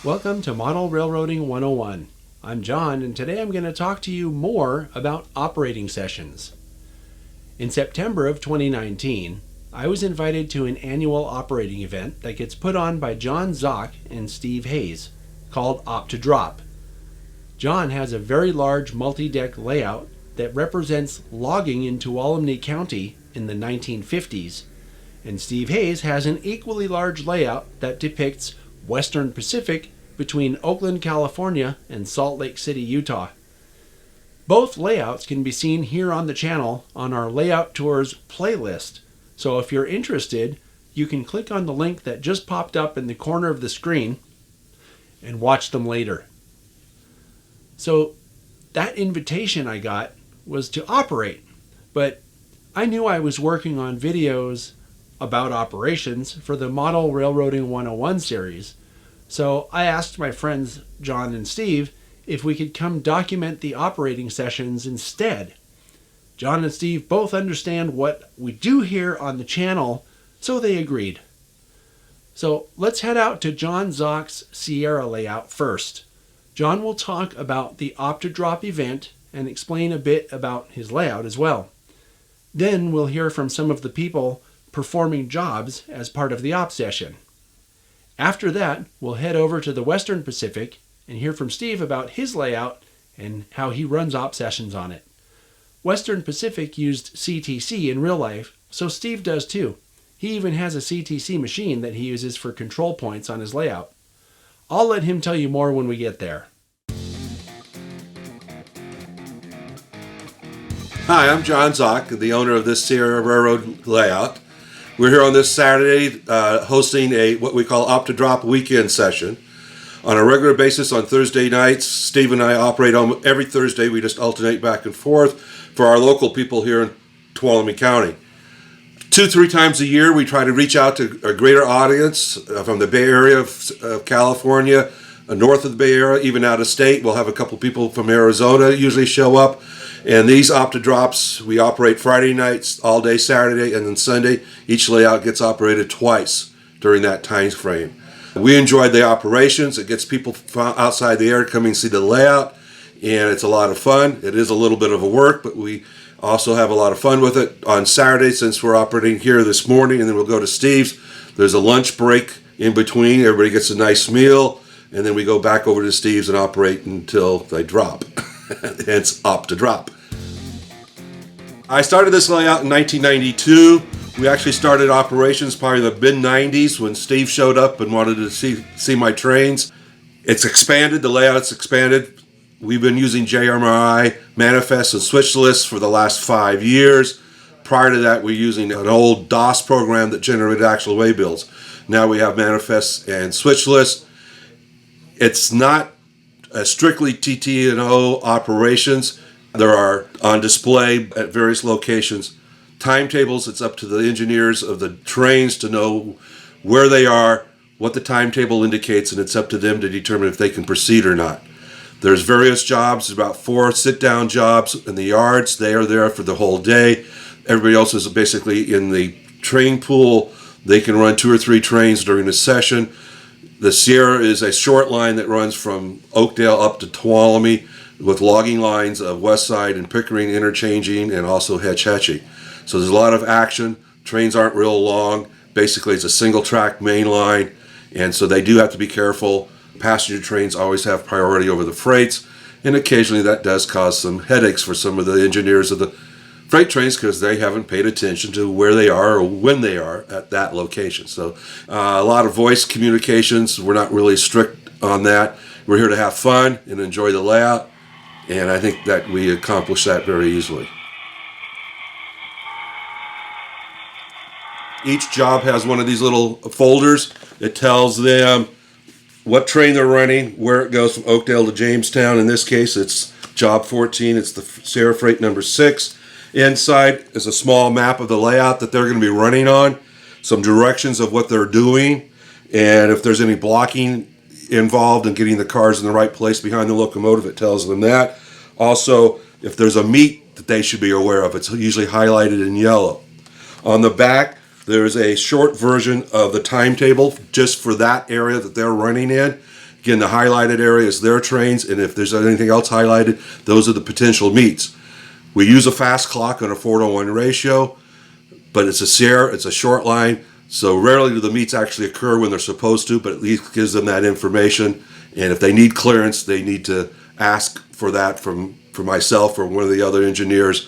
Welcome to Model Railroading 101. I'm John, and today I'm going to talk to you more about operating sessions. In September of 2019, I was invited to an annual operating event that gets put on by John Zock and Steve Hayes, called Op to Drop. John has a very large multi-deck layout that represents logging in Tuolumne County in the 1950s, and Steve Hayes has an equally large layout that depicts Western Pacific between Oakland, California and Salt Lake City, Utah. Both layouts can be seen here on the channel on our Layout Tours playlist, so if you're interested, you can click on the link that just popped up in the corner of the screen and watch them later. So that invitation I got was to operate, but I knew I was working on videos about operations for the Model Railroading 101 series, so I asked my friends John and Steve if we could come document the operating sessions instead. John and Steve both understand what we do here on the channel, so they agreed. So let's head out to John Zock's Sierra layout first. John will talk about the Op to Drop event and explain a bit about his layout as well. Then we'll hear from some of the people performing jobs as part of the op session. After that, we'll head over to the Western Pacific and hear from Steve about his layout and how he runs op sessions on it. Western Pacific used CTC in real life, so Steve does too. He even has a CTC machine that he uses for control points on his layout. I'll let him tell you more when we get there. Hi, I'm John Zock, the owner of this Sierra Railroad layout. We're here on this Saturday hosting what we call Op to Drop weekend session. On a regular basis on Thursday nights, Steve and I operate every Thursday. We just alternate back and forth for our local people here in Tuolumne County. 2-3 times a year, we try to reach out to a greater audience from the Bay Area of California, north of the Bay Area, even out of state. We'll have a couple people from Arizona usually show up. And these Op to Drops, we operate Friday nights, all day Saturday, and then Sunday. Each layout gets operated twice during that time frame. We enjoyed the operations. It gets people from outside the area coming to see the layout, and it's a lot of fun. It is a little bit of a work, but we also have a lot of fun with it. On Saturday, since we're operating here this morning, and then we'll go to Steve's, there's a lunch break in between. Everybody gets a nice meal, and then we go back over to Steve's and operate until they drop. Hence, Op to Drop. I started this layout in 1992. We actually started operations probably in the mid-90s when Steve showed up and wanted to see my trains. It's expanded, the layout's expanded. We've been using JMRI manifests and switch lists for the last 5 years. Prior to that, we were using an old DOS program that generated actual waybills. Now we have manifests and switch lists. It's not strictly TT&O operations. There are on display at various locations timetables. It's up to the engineers of the trains to know where they are, what the timetable indicates, and it's up to them to determine if they can proceed or not. There's various jobs, about 4 sit-down jobs in the yards. They are there for the whole day. Everybody else is basically in the train pool. They can run 2 or 3 trains during the session. The Sierra is a short line that runs from Oakdale up to Tuolumne, with logging lines of West Side and Pickering interchanging, and also Hetch Hetchy. So there's a lot of action. Trains aren't real long. Basically, it's a single track main line, and so they do have to be careful. Passenger trains always have priority over the freights, and occasionally that does cause some headaches for some of the engineers of the freight trains because they haven't paid attention to where they are or when they are at that location. So a lot of voice communications. We're not really strict on that. We're here to have fun and enjoy the layout. And I think that we accomplish that very easily. Each job has one of these little folders. It tells them what train they're running, where it goes from Oakdale to Jamestown. In this case, it's job 14. It's the Sierra Freight number 6. Inside is a small map of the layout that they're going to be running on, some directions of what they're doing, and if there's any blocking involved in getting the cars in the right place behind the locomotive, it tells them that. Also, if there's a meet that they should be aware of, it's usually highlighted in yellow. On the back, there's a short version of the timetable just for that area that they're running in. Again, the highlighted area is their trains, and if there's anything else highlighted, those are the potential meets. We use a fast clock on a 4-to-1 ratio, but it's a Sierra, it's a short line, so rarely do the meets actually occur when they're supposed to, but at least gives them that information. And if they need clearance, they need to ask for that from myself or one of the other engineers.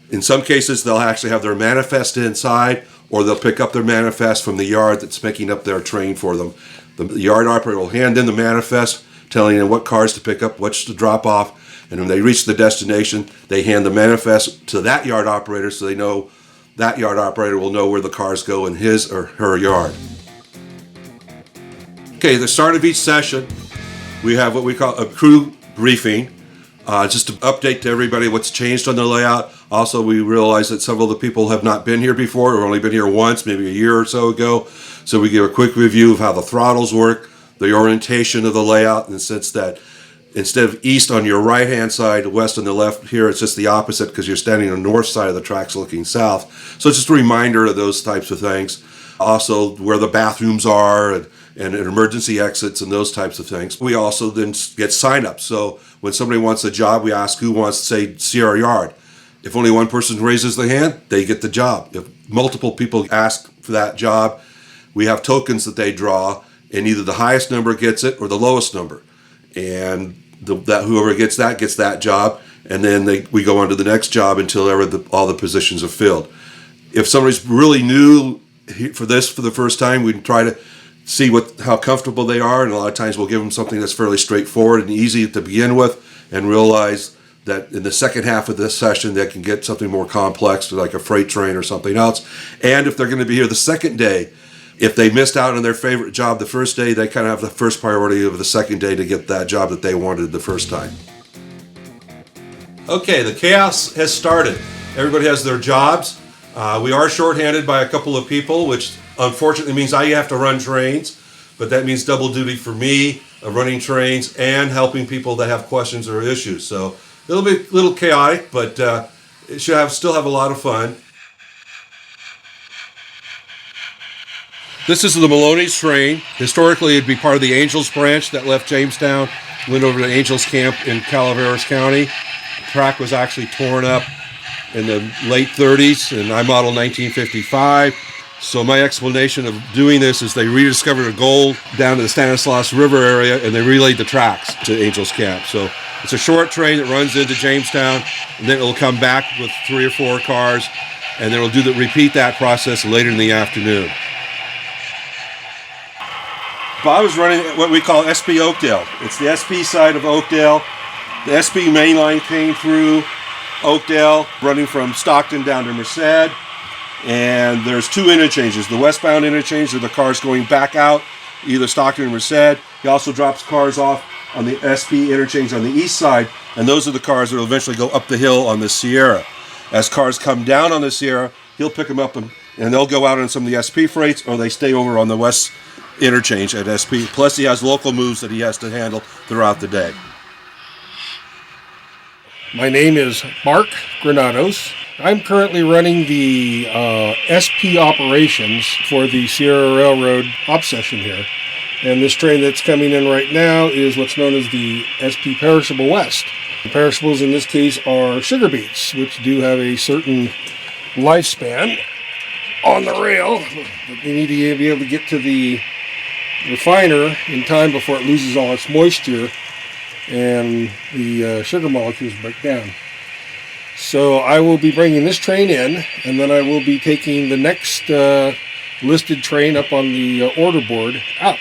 In some cases, they'll actually have their manifest inside, or they'll pick up their manifest from the yard that's picking up their train for them. The yard operator will hand in the manifest, telling them what cars to pick up, which to drop off, and when they reach the destination, they hand the manifest to that yard operator so they know that yard operator will know where the cars go in his or her yard. Okay, at the start of each session, we have what we call a crew briefing, just to update to everybody what's changed on the layout. Also, we realize that several of the people have not been here before, or only been here once, maybe a year or so ago. So we give a quick review of how the throttles work, the orientation of the layout, in the sense that instead of east on your right-hand side, west on the left, here it's just the opposite because you're standing on the north side of the tracks looking south. So it's just a reminder of those types of things. Also, where the bathrooms are and emergency exits and those types of things. We also then get sign-ups. So when somebody wants a job, we ask who wants to say Sierra Yard. If only one person raises their hand, they get the job. If multiple people ask for that job, we have tokens that they draw, and either the highest number gets it or the lowest number. And whoever gets that job, and then we go on to the next job until all the positions are filled. If somebody's really new for the first time, we try to see how comfortable they are, and a lot of times we'll give them something that's fairly straightforward and easy to begin with, and realize that in the second half of this session they can get something more complex, like a freight train or something else. And if they're going to be here the second day, if they missed out on their favorite job the first day, they kind of have the first priority of the second day to get that job that they wanted the first time. Okay, the chaos has started. Everybody has their jobs. We are shorthanded by a couple of people, which unfortunately means I have to run trains, but that means double duty for me, running trains and helping people that have questions or issues. So it'll be a little chaotic, but it should still have a lot of fun. This is the Maloney's train. Historically, it'd be part of the Angels branch that left Jamestown, went over to Angels Camp in Calaveras County. The track was actually torn up in the late 30s, and I modeled 1955. So my explanation of doing this is they rediscovered a gold down to the Stanislaus River area, and they relayed the tracks to Angels Camp. So it's a short train that runs into Jamestown, and then it'll come back with 3 or 4 cars, and then it'll repeat that process later in the afternoon. Bob is running what we call SP Oakdale. It's the SP side of Oakdale. The SP main line came through Oakdale, running from Stockton down to Merced. And there's 2 interchanges. The westbound interchange are the cars going back out, either Stockton or Merced. He also drops cars off on the SP interchange on the east side, and those are the cars that will eventually go up the hill on the Sierra. As cars come down on the Sierra, he'll pick them up and they'll go out on some of the SP freights, or they stay over on the west interchange at SP. Plus he has local moves that he has to handle throughout the day. My name is Mark Granados. I'm currently running the SP operations for the Sierra Railroad op session here. And this train that's coming in right now is what's known as the SP Perishable West. The perishables in this case are sugar beets, which do have a certain lifespan on the rail. But they need to be able to get to the refiner in time before it loses all its moisture and the sugar molecules break down. So I will be bringing this train in, and then I will be taking the next listed train up on the order board out.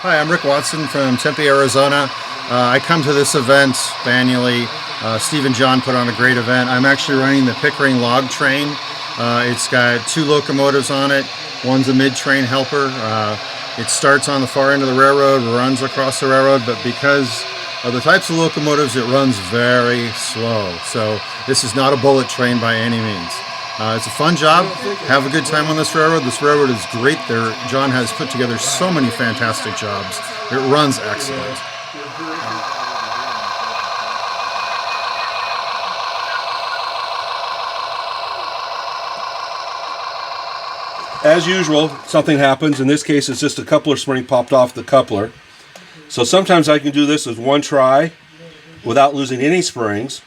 Hi, I'm Rick Watson from Tempe, Arizona. I come to this event annually. Steve and John put on a great event. I'm actually running the Pickering log train. It's got 2 locomotives on it. One's a mid-train helper. It starts on the far end of the railroad, runs across the railroad, but because of the types of locomotives, it runs very slow. So this is not a bullet train by any means. It's a fun job. Have a good time on this railroad. This railroad is great. John has put together so many fantastic jobs. It runs excellent. as usual, something happens. In this case, it's just a coupler spring popped off the coupler. So sometimes I can do this with one try without losing any springs.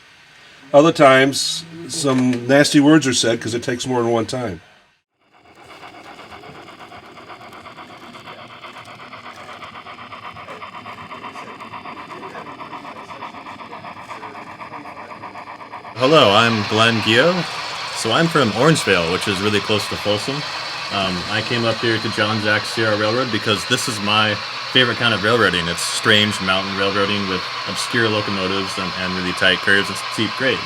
Other times, some nasty words are said because it takes more than one time. Hello, I'm Glenn Gio. So I'm from Orangevale, which is really close to Folsom. I came up here to John Zach's Sierra Railroad because this is my favorite kind of railroading. It's strange mountain railroading with obscure locomotives and really tight curves and steep grades.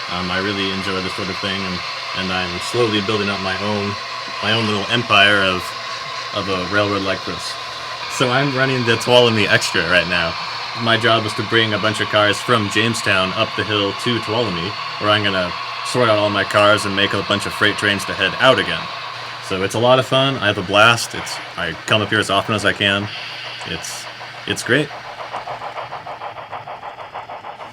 I really enjoy this sort of thing, and I'm slowly building up my own little empire of a railroad like this. So I'm running the Tuolumne Extra right now. My job is to bring a bunch of cars from Jamestown up the hill to Tuolumne, where I'm going to sort out all my cars and make a bunch of freight trains to head out again. So it's a lot of fun. I have a blast. I come up here as often as I can. It's great.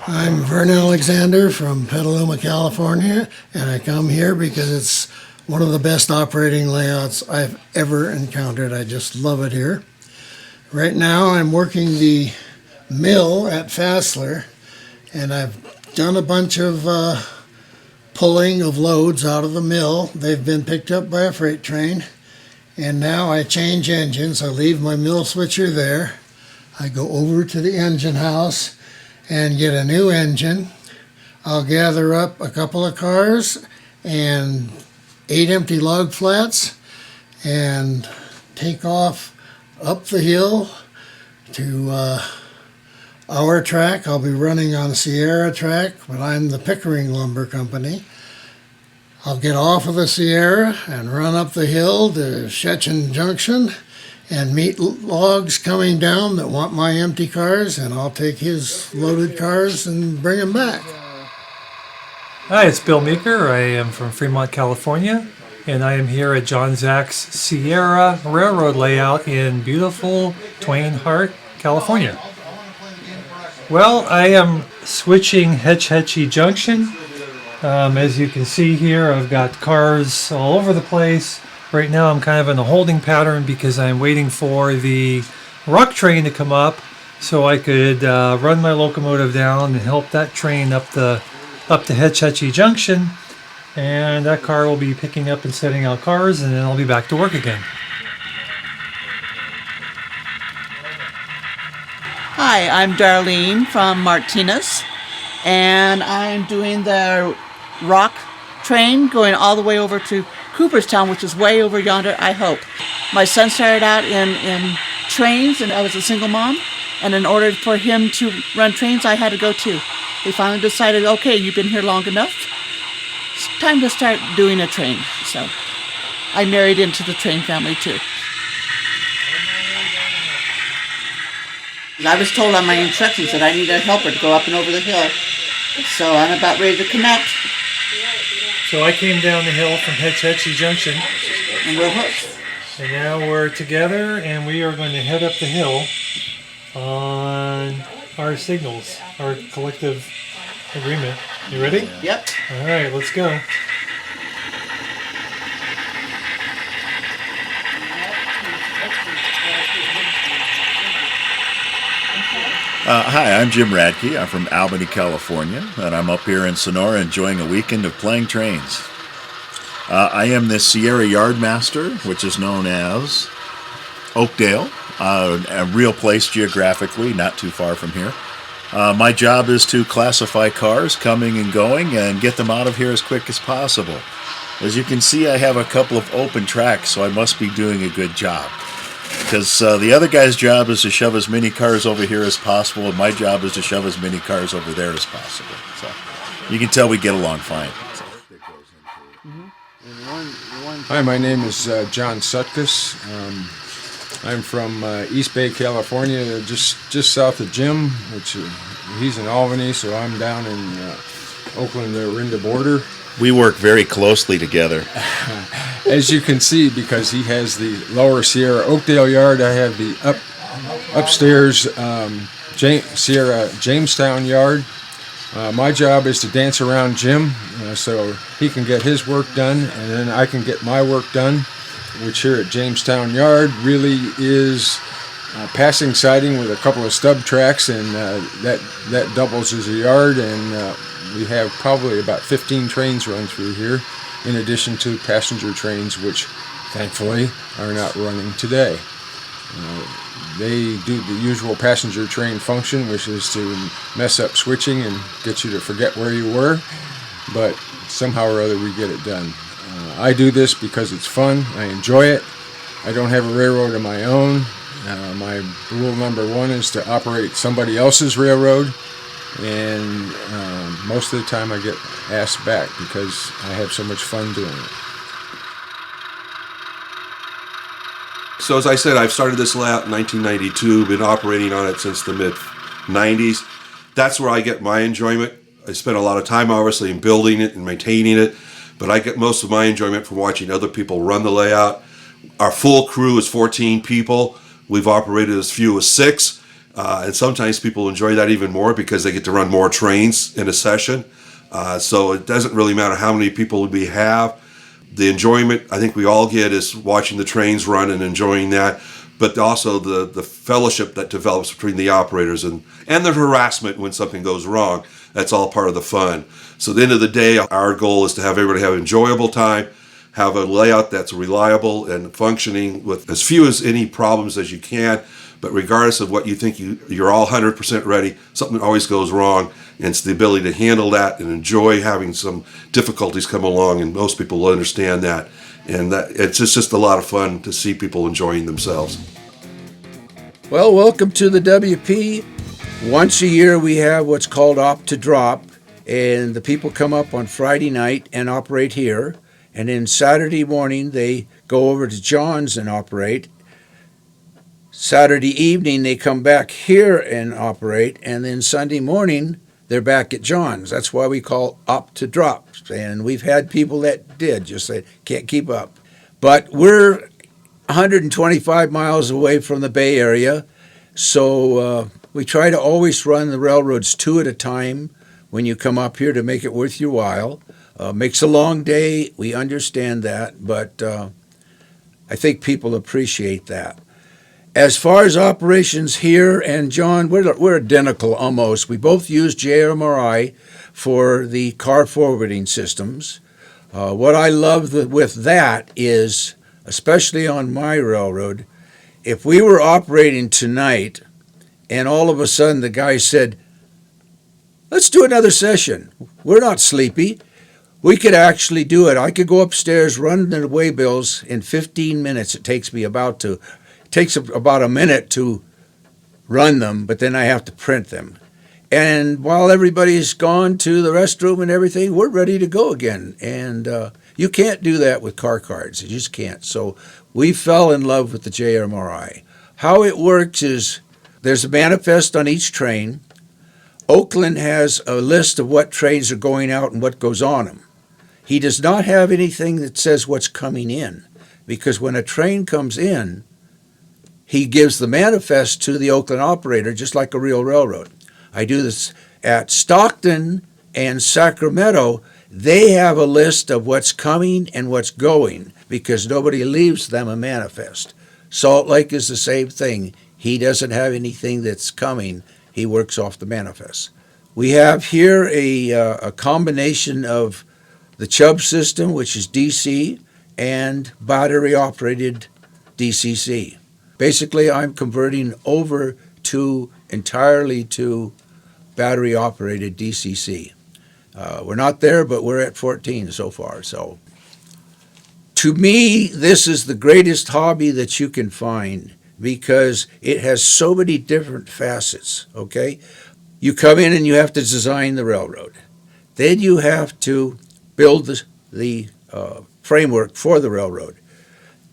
I'm Vern Alexander from Petaluma, California, and I come here because it's one of the best operating layouts I've ever encountered. I just love it here. Right now I'm working the mill at Fassler, and I've done a bunch of pulling of loads out of the mill. They've been picked up by a freight train, and now I change engines. I leave my mill switcher there. I go over to the engine house and get a new engine. I'll gather up a couple of cars and 8 empty log flats and take off up the hill to our track. I'll be running on Sierra track, but I'm the Pickering Lumber Company. I'll get off of the Sierra and run up the hill to Shetchen Junction and meet logs coming down that want my empty cars, and I'll take his loaded cars and bring them back. Hi, it's Bill Meeker. I am from Fremont, California, and I am here at John Zach's Sierra Railroad layout in beautiful Twain Harte, California. Well, I am switching Hetch Hetchy Junction. As you can see here, I've got cars all over the place. Right now I'm kind of in a holding pattern because I'm waiting for the rock train to come up so I could run my locomotive down and help that train up to Hetch Hetchy Junction. And that car will be picking up and setting out cars, and then I'll be back to work again. Hi, I'm Darlene from Martinez, and I'm doing the rock train going all the way over to Cooperstown, which is way over yonder, I hope. My son started out in trains, and I was a single mom, and in order for him to run trains, I had to go too. We finally decided, okay, you've been here long enough. It's time to start doing a train. So I married into the train family too. I was told on my instructions that I needed a helper to go up and over the hill. So I'm about ready to connect. So I came down the hill from Hetch Hetchy Junction. And we're hooked. And now we're together, and we are going to head up the hill on our signals, our collective agreement. You ready? Yep. All right, let's go. Hi, I'm Jim Radke. I'm from Albany, California, and I'm up here in Sonora enjoying a weekend of playing trains. I am the Sierra Yardmaster, which is known as Oakdale, a real place geographically, not too far from here. My job is to classify cars coming and going and get them out of here as quick as possible. As you can see, I have a couple of open tracks, so I must be doing a good job. Because the other guy's job is to shove as many cars over here as possible, and my job is to shove as many cars over there as possible. So you can tell we get along fine. Hi, my name is John Sutkus. I'm from East Bay, California, just south of Jim, which he's in Albany, so I'm down in Oakland, the Orinda border. We work very closely together. As you can see, because he has the lower Sierra Oakdale yard, I have the upstairs Sierra Jamestown yard, My job is to dance around Jim so he can get his work done, and then I can get my work done, which here at Jamestown Yard really is passing siding with a couple of stub tracks, and that doubles as a yard, and we have probably about 15 trains run through here, in addition to passenger trains, which thankfully are not running today. They do the usual passenger train function, which is to mess up switching and get you to forget where you were, but somehow or other we get it done. I do this because it's fun. I enjoy it. I don't have a railroad of my own. My rule number one is to operate somebody else's railroad, and most of the time I get asked back because I have so much fun doing it. So as I said, I've started this layout in 1992, been operating on it since the mid-90s. That's where I get my enjoyment. I spend a lot of time, obviously, in building it and maintaining it, but I get most of my enjoyment from watching other people run the layout. Our full crew is 14 people. We've operated as few as 6, and sometimes people enjoy that even more because they get to run more trains in a session. So it doesn't really matter how many people we have. The enjoyment I think we all get is watching the trains run and enjoying that, but also the fellowship that develops between the operators and the harassment when something goes wrong. That's all part of the fun. So at the end of the day, our goal is to have everybody have an enjoyable time, have a layout that's reliable and functioning with as few as any problems as you can. But regardless of what you think you're all 100% ready, something always goes wrong. And it's the ability to handle that and enjoy having some difficulties come along, and most people will understand that. And that it's just a lot of fun to see people enjoying themselves. Well, welcome to the WP. Once a year we have what's called Op to Drop, and the people come up on Friday night and operate here. And then Saturday morning they go over to John's and operate. Saturday evening they come back here and operate, and then Sunday morning they're back at John's. That's why we call Op to Drop. And we've had people that did just say, can't keep up. But we're 125 miles away from the Bay Area, so we try to always run the railroads 2 at a time when you come up here to make it worth your while. Makes a long day, we understand that, but I think people appreciate that. As far as operations here, and John, we're identical almost. We both use JMRI for the car forwarding systems. What I love with that is, especially on my railroad, if we were operating tonight and all of a sudden the guy said, let's do another session. We're not sleepy. We could actually do it. I could go upstairs, run the waybills in 15 minutes. It takes about a minute to run them, but then I have to print them. And while everybody's gone to the restroom and everything, we're ready to go again. And you can't do that with car cards. You just can't. So we fell in love with the JMRI. How it works is there's a manifest on each train. Oakland has a list of what trains are going out and what goes on them. He does not have anything that says what's coming in, because when a train comes in, he gives the manifest to the Oakland operator, just like a real railroad. I do this at Stockton and Sacramento. They have a list of what's coming and what's going because nobody leaves them a manifest. Salt Lake is the same thing. He doesn't have anything that's coming. He works off the manifest. We have here a combination of the Chubb system, which is DC, and battery-operated DCC. Basically, I'm converting over entirely to battery-operated DCC. We're not there, but we're at 14 so far. So, to me, this is the greatest hobby that you can find because it has so many different facets, okay? You come in and you have to design the railroad. Then you have to build the framework for the railroad.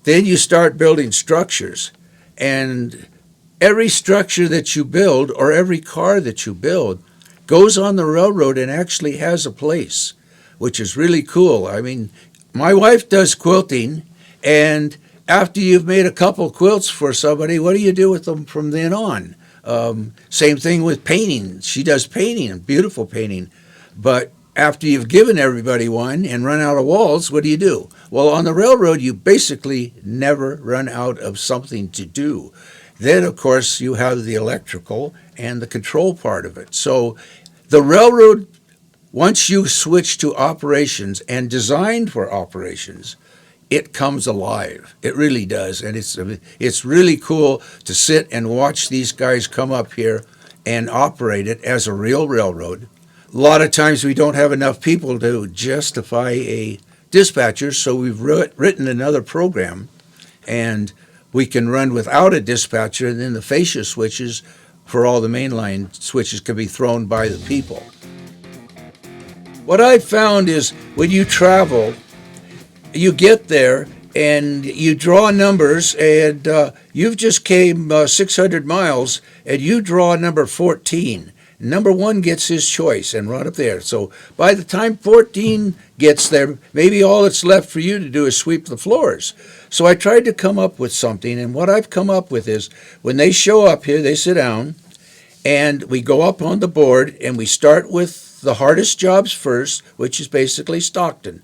Then you start building structures. And every structure that you build or every car that you build goes on the railroad and actually has a place, which is really cool. I mean, my wife does quilting, and after you've made a couple quilts for somebody, what do you do with them from then on? Same thing with painting. She does painting, beautiful painting. But after you've given everybody one and run out of walls, what do? Well, on the railroad, you basically never run out of something to do. Then, of course, you have the electrical and the control part of it. So the railroad, once you switch to operations and designed for operations, it comes alive. It really does. And it's really cool to sit and watch these guys come up here and operate it as a real railroad. A lot of times we don't have enough people to justify a dispatcher, so we've written another program, and we can run without a dispatcher, and then the fascia switches for all the mainline switches can be thrown by the people. What I've found is when you travel, you get there and you draw numbers, and you've just came 600 miles, and you draw number 14. Number 1 gets his choice and run up there. So by the time 14 gets there, maybe all that's left for you to do is sweep the floors. So I tried to come up with something, and what I've come up with is when they show up here, they sit down, and we go up on the board, and we start with the hardest jobs first, which is basically Stockton.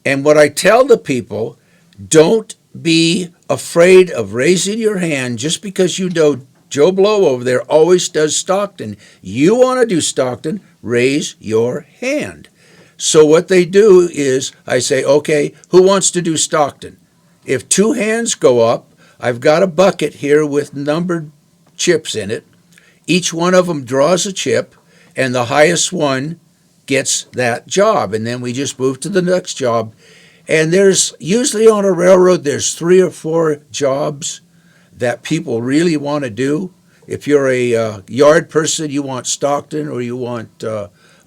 And what I tell the people, don't be afraid of raising your hand just because you know Joe Blow over there always does Stockton. You want to do Stockton, raise your hand. So what they do is I say, okay, who wants to do Stockton? If 2 hands go up, I've got a bucket here with numbered chips in it. Each one of them draws a chip, and the highest one gets that job. And then we just move to the next job. And there's usually on a railroad, there's 3 or 4 jobs that people really want to do. If you're a yard person, you want Stockton or you want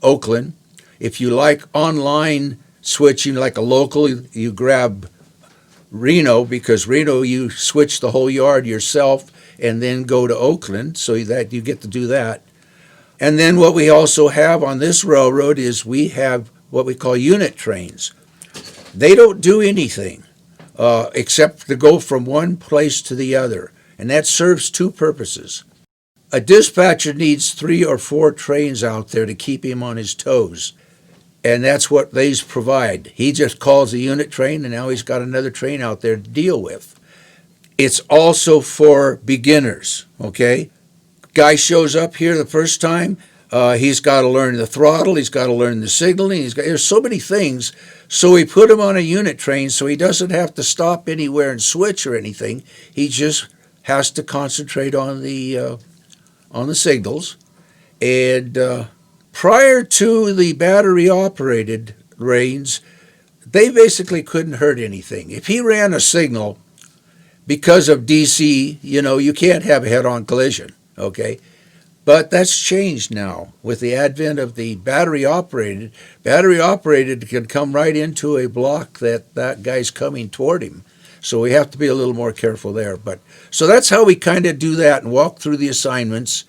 Oakland. If you like online switching like a local, you grab Reno, because Reno you switch the whole yard yourself and then go to Oakland, so that you get to do that. And then what we also have on this railroad is we have what we call unit trains. They don't do anything except to go from one place to the other, and that serves 2 purposes. A dispatcher needs 3 or 4 trains out there to keep him on his toes, and that's what these provide. He just calls a unit train, and now he's got another train out there to deal with. It's also for beginners, okay? Guy shows up here the first time, he's got to learn the throttle, he's got to learn the signaling, there's so many things. So we put him on a unit train so he doesn't have to stop anywhere and switch or anything. He just has to concentrate on the signals. And prior to the battery-operated trains, they basically couldn't hurt anything. If he ran a signal, because of DC, you can't have a head-on collision, okay? But that's changed now with the advent of the battery-operated. Battery-operated can come right into a block that guy's coming toward him. So we have to be a little more careful there. So that's how we kind of do that and walk through the assignments.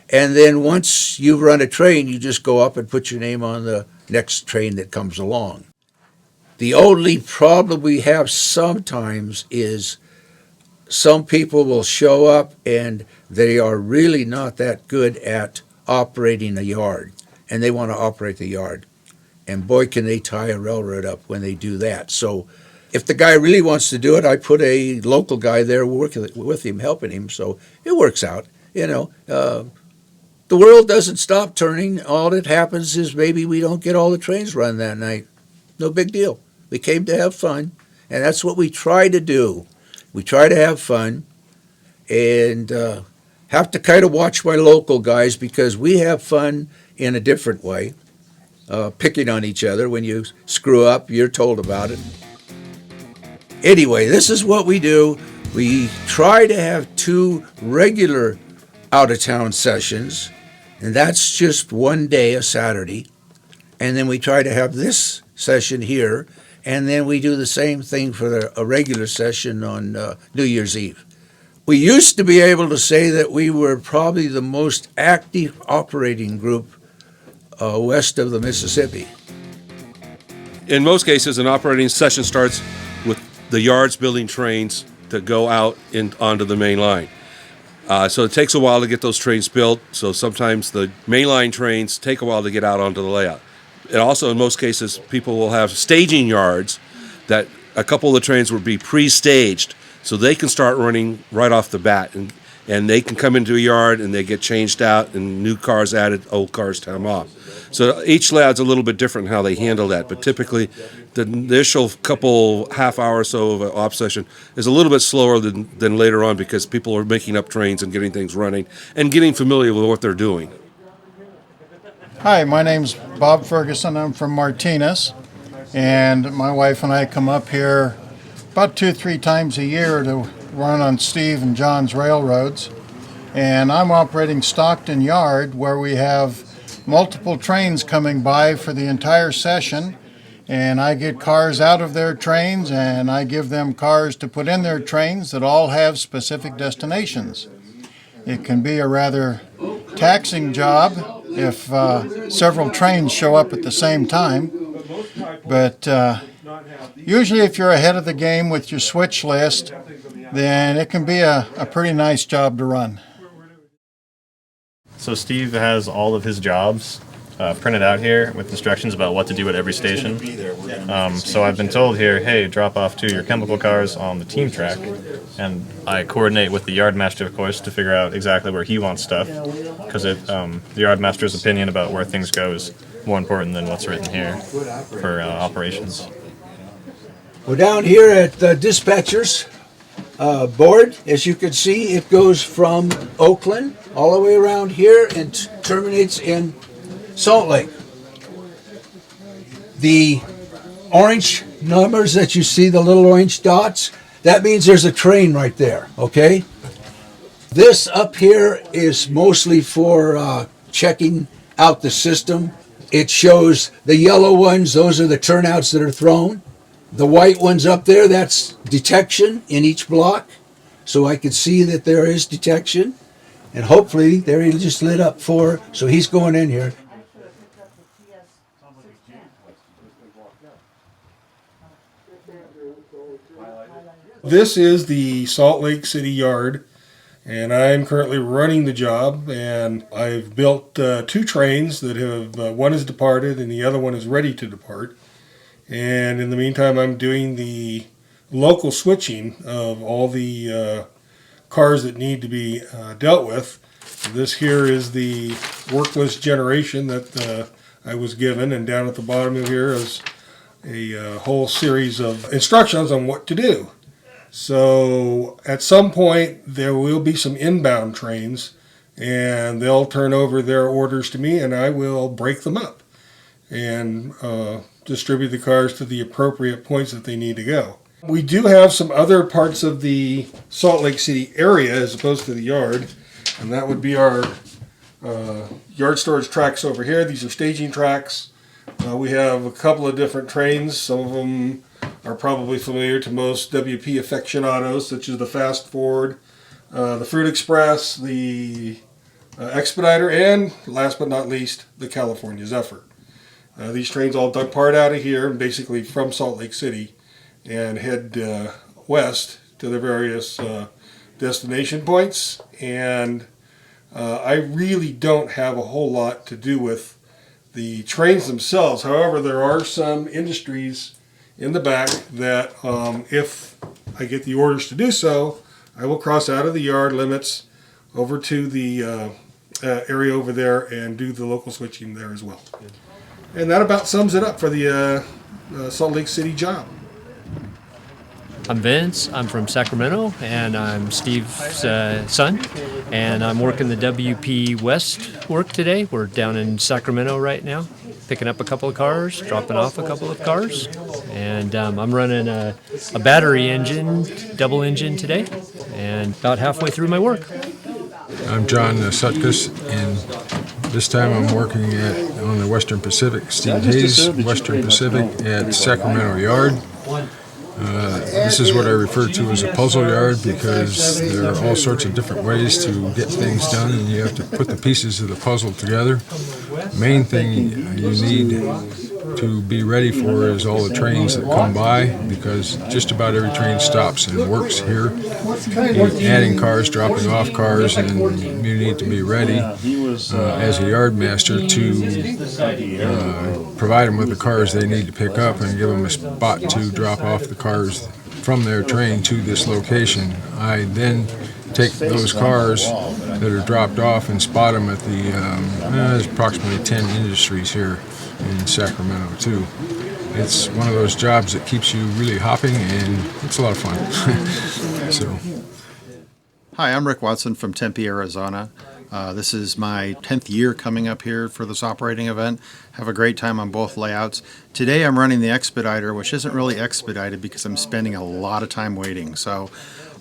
And then once you run a train, you just go up and put your name on the next train that comes along. The only problem we have sometimes is some people will show up and they are really not that good at operating a yard, and they want to operate the yard. And boy, can they tie a railroad up when they do that. So if the guy really wants to do it, I put a local guy there working with him, helping him, so it works out. The world doesn't stop turning. All that happens is maybe we don't get all the trains run that night. No big deal. We came to have fun, and that's what we try to do. We try to have fun, and have to kind of watch my local guys because we have fun in a different way, picking on each other. When you screw up, you're told about it. Anyway, this is what we do. We try to have 2 regular out-of-town sessions, and that's just one day, a Saturday. And then we try to have this session here, and then we do the same thing for a regular session on New Year's Eve. We used to be able to say that we were probably the most active operating group west of the Mississippi. In most cases, an operating session starts with the yards building trains to go out onto the main line. So it takes a while to get those trains built. So sometimes the mainline trains take a while to get out onto the layout. And also, in most cases, people will have staging yards that a couple of the trains will be pre-staged, so they can start running right off the bat, and they can come into a yard and they get changed out and new cars added, old cars come off. So each layout's a little bit different in how they handle that, but typically the initial couple half hour or so of an op session is a little bit slower than later on, because people are making up trains and getting things running and getting familiar with what they're doing. Hi, my name's Bob Ferguson. I'm from Martinez, and my wife and I come up here about 2-3 times a year to run on Steve and John's railroads. And I'm operating Stockton Yard, where we have multiple trains coming by for the entire session, and I get cars out of their trains and I give them cars to put in their trains that all have specific destinations. It can be a rather taxing job if several trains show up at the same time, but usually if you're ahead of the game with your switch list, then it can be a pretty nice job to run. So Steve has all of his jobs printed out here with instructions about what to do at every station. So I've been told here, hey, drop off to your chemical cars on the team track. And I coordinate with the yard master, of course, to figure out exactly where he wants stuff. Because the yard master's opinion about where things go is more important than what's written here for operations. Well, down here at the dispatcher's board, as you can see, it goes from Oakland all the way around here and terminates in Salt Lake. The orange numbers that you see, the little orange dots, that means there's a train right there, okay? This up here is mostly for checking out the system. It shows the yellow ones, those are the turnouts that are thrown. The white ones up there, that's detection in each block. So I can see that there is detection. And hopefully, there he just lit up 4, so he's going in here. This is the Salt Lake City Yard, and I'm currently running the job, and I've built 2 trains that have, one is departed and the other one is ready to depart. And in the meantime, I'm doing the local switching of all the cars that need to be dealt with. This here is the work list generation that I was given, and down at the bottom of here is a whole series of instructions on what to do. So at some point there will be some inbound trains, and they'll turn over their orders to me, and I will break them up and distribute the cars to the appropriate points that they need to go. We do have some other parts of the Salt Lake City area as opposed to the yard, and that would be our yard storage tracks over here. These are staging tracks. We have a couple of different trains. Some of them are probably familiar to most WP aficionados, such as the Fast Forward, the Fruit Express, the Expediter, and last but not least, the California Zephyr. These trains all depart out of here, basically from Salt Lake City, and head west to their various destination points. And I really don't have a whole lot to do with the trains themselves. However, there are some industries in the back that if I get the orders to do so, I will cross out of the yard limits over to the area over there and do the local switching there as well. And that about sums it up for the Salt Lake City job. I'm Vince. I'm from Sacramento, and I'm Steve's son, and I'm working the WP West work today. We're down in Sacramento right now, picking up a couple of cars, dropping off a couple of cars, and I'm running a battery engine, double engine today, and about halfway through my work. I'm John Sutkus, and this time I'm working on the Western Pacific, Steve Hayes, Western Pacific at Sacramento Yard. This is what I refer to as a puzzle yard, because there are all sorts of different ways to get things done, and you have to put the pieces of the puzzle together. Main thing you need to be ready for is all the trains that come by, because just about every train stops and works here. Adding cars, dropping off cars, and you need to be ready as a yard master to provide them with the cars they need to pick up and give them a spot to drop off the cars from their train to this location. I then take those cars that are dropped off and spot them at the, there's approximately 10 industries here in Sacramento too. It's one of those jobs that keeps you really hopping, and it's a lot of fun. So. Hi, I'm Rick Watson from Tempe, Arizona. This is my 10th year coming up here for this operating event. Have a great time on both layouts. Today I'm running the Expediter, which isn't really expedited because I'm spending a lot of time waiting. So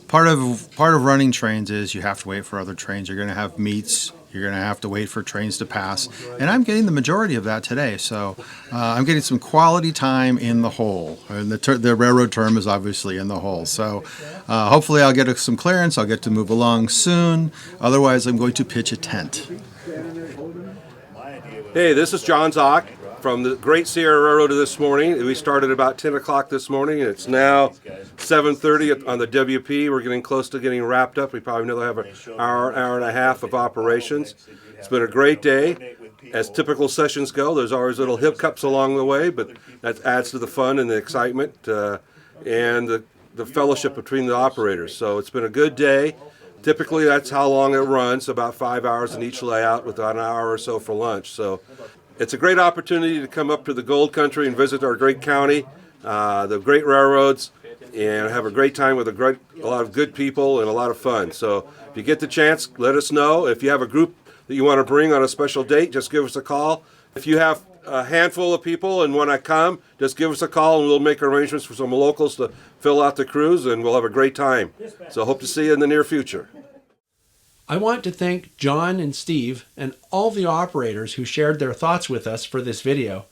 part of running trains is you have to wait for other trains. You're going to have meets. You're going to have to wait for trains to pass. And I'm getting the majority of that today. So I'm getting some quality time in the hole. And the railroad term is obviously in the hole. So hopefully I'll get some clearance. I'll get to move along soon. Otherwise, I'm going to pitch a tent. Hey, this is John Zock from the Great Sierra Railroad this morning. We started about 10 o'clock this morning, and it's now 7:30 on the WP. We're getting close to getting wrapped up. We probably another have an hour and a half of operations. It's been a great day. As typical sessions go, there's always little hiccups along the way, but that adds to the fun and the excitement and the fellowship between the operators. So it's been a good day. Typically, that's how long it runs, about 5 hours in each layout with an hour or so for lunch. So it's a great opportunity to come up to the Gold Country and visit our great county, the great railroads, and have a great time with a lot of good people and a lot of fun. So if you get the chance, let us know. If you have a group that you want to bring on a special date, just give us a call. If you have a handful of people and want to come, just give us a call and we'll make arrangements for some locals to fill out the crews, and we'll have a great time. So hope to see you in the near future. I want to thank John and Steve and all the operators who shared their thoughts with us for this video.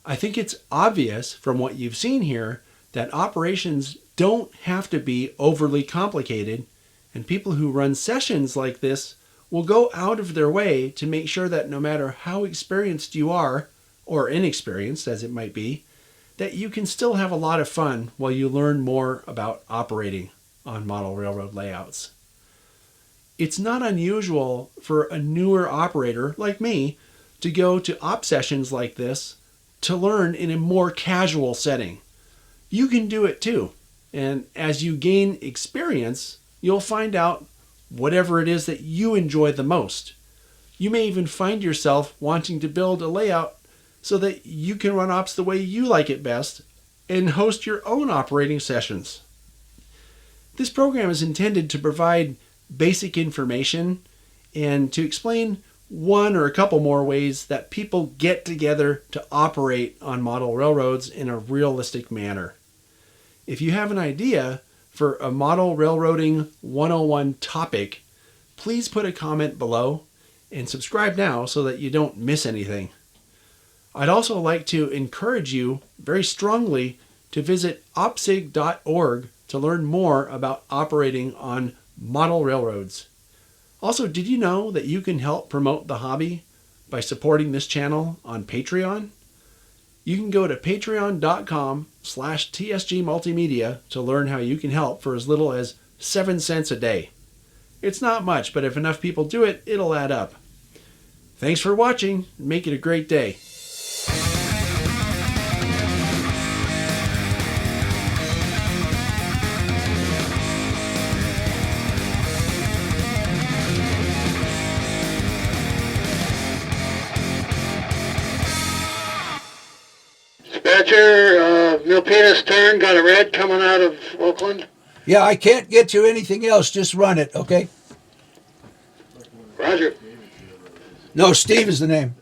I think it's obvious from what you've seen here that operations don't have to be overly complicated, and people who run sessions like this will go out of their way to make sure that no matter how experienced you are, or inexperienced as it might be, that you can still have a lot of fun while you learn more about operating on model railroad layouts. It's not unusual for a newer operator like me to go to op sessions like this to learn in a more casual setting. You can do it too, and as you gain experience, you'll find out whatever it is that you enjoy the most. You may even find yourself wanting to build a layout so that you can run ops the way you like it best and host your own operating sessions. This program is intended to provide basic information and to explain one or a couple more ways that people get together to operate on model railroads in a realistic manner. If you have an idea for a model railroading 101 topic, please put a comment below and subscribe now so that you don't miss anything. I'd also like to encourage you very strongly to visit opsig.org to learn more about operating on model railroads. Also, did you know that you can help promote the hobby by supporting this channel on Patreon? You can go to patreon.com/TSG Multimedia to learn how you can help for as little as 7 cents a day. It's not much, but if enough people do it, it'll add up. Thanks for watching. Make it a great day. Dispatcher, Milpitas turn, got a red coming out of Oakland. Yeah, I can't get you anything else. Just run it, okay? Roger. No, Steve is the name.